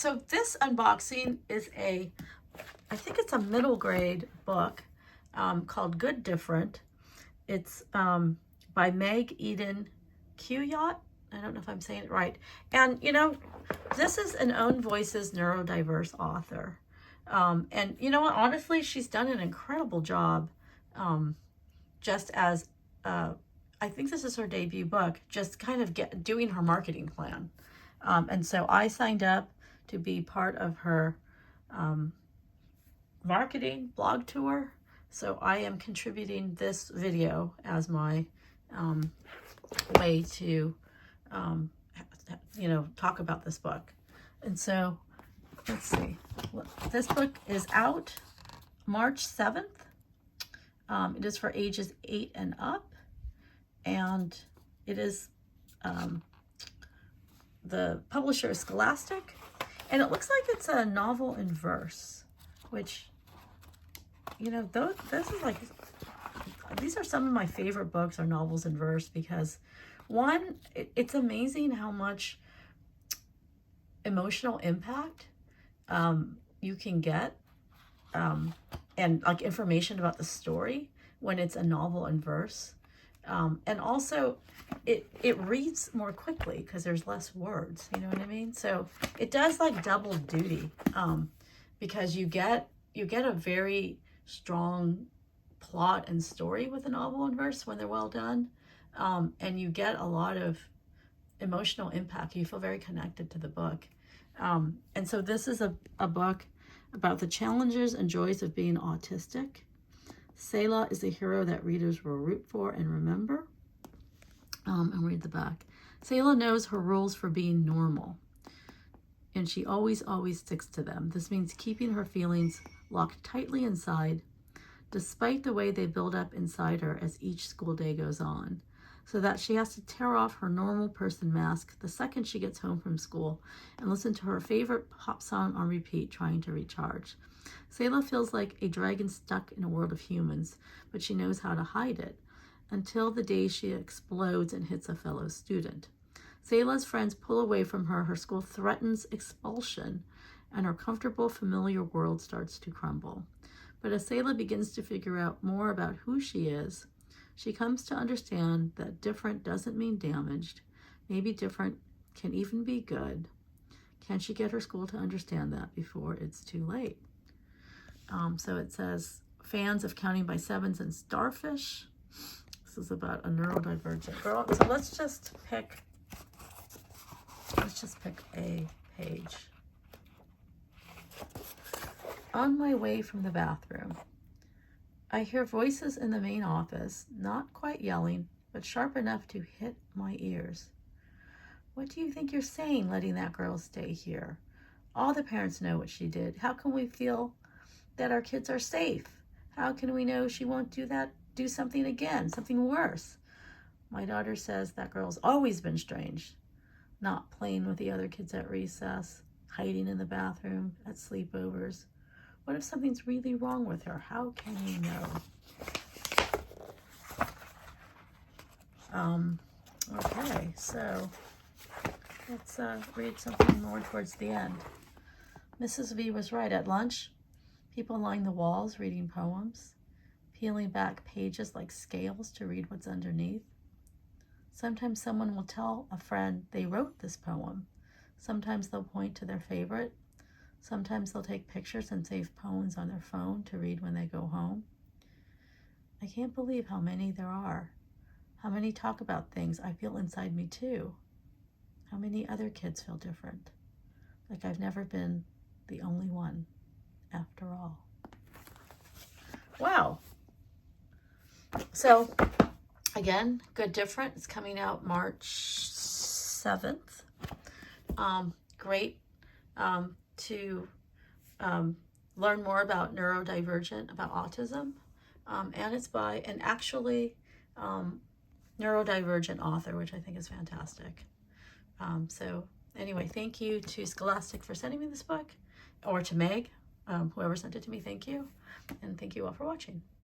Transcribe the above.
So this unboxing is I think it's a middle grade book called Good Different. It's by Meg Eden Kuyatt. I don't know if I'm saying it right. And, you know, this is an Own Voices neurodiverse author. And you know what? Honestly, she's done an incredible job just as, I think this is her debut book, just kind of doing her marketing plan. And so I signed up to be part of her marketing blog tour. So I am contributing this video as my way to, you know, talk about this book. And so, let's see. This book is out March 7th. It is for ages 8 and up. And it is, the publisher is Scholastic. And it looks like it's a novel in verse, which, you know, this is like, these are some of my favorite books are novels in verse because, one, it's amazing how much emotional impact you can get and like information about the story when it's a novel in verse. And also it reads more quickly because there's less words, you know what I mean? So it does like double duty because you get a very strong plot and story with a novel in verse when they're well done. And you get a lot of emotional impact. You feel very connected to the book. And so this is a book about the challenges and joys of being autistic. Selah is a hero that readers will root for and remember. And read the back. Selah knows her rules for being normal, and she always sticks to them. This means keeping her feelings locked tightly inside, despite the way they build up inside her as each school day goes on, so that she has to tear off her normal person mask the second she gets home from school and listen to her favorite pop song on repeat, trying to recharge. Selah feels like a dragon stuck in a world of humans, but she knows how to hide it until the day she explodes and hits a fellow student. Selah's friends pull away from her, her school threatens expulsion, and her comfortable, familiar world starts to crumble. But as Selah begins to figure out more about who she is, she comes to understand that different doesn't mean damaged. Maybe different can even be good. Can she get her school to understand that before it's too late? So it says, fans of Counting by Sevens and Starfish. This is about a neurodivergent girl. So let's just pick a page. On my way from the bathroom, I hear voices in the main office, not quite yelling, but sharp enough to hit my ears. What do you think you're saying, letting that girl stay here? All the parents know what she did. How can we feel that our kids are safe? How can we know she won't do something again, something worse? My daughter says that girl's always been strange, not playing with the other kids at recess, hiding in the bathroom at sleepovers. What if something's really wrong with her? How can we know? Okay, so let's read something more towards the end. Mrs. V was right. At lunch, people line the walls reading poems, peeling back pages like scales to read what's underneath. Sometimes someone will tell a friend they wrote this poem. Sometimes they'll point to their favorite. Sometimes they'll take pictures and save poems on their phone to read when they go home. I can't believe how many there are. How many talk about things I feel inside me too. How many other kids feel different. Like I've never been the only one after all. Wow. So again, Good Different. It's coming out March 7th. Great to learn more about neurodivergent, about autism. And it's by an actually neurodivergent author, which I think is fantastic. So anyway, thank you to Scholastic for sending me this book, or to Meg, whoever sent it to me, thank you. And thank you all for watching.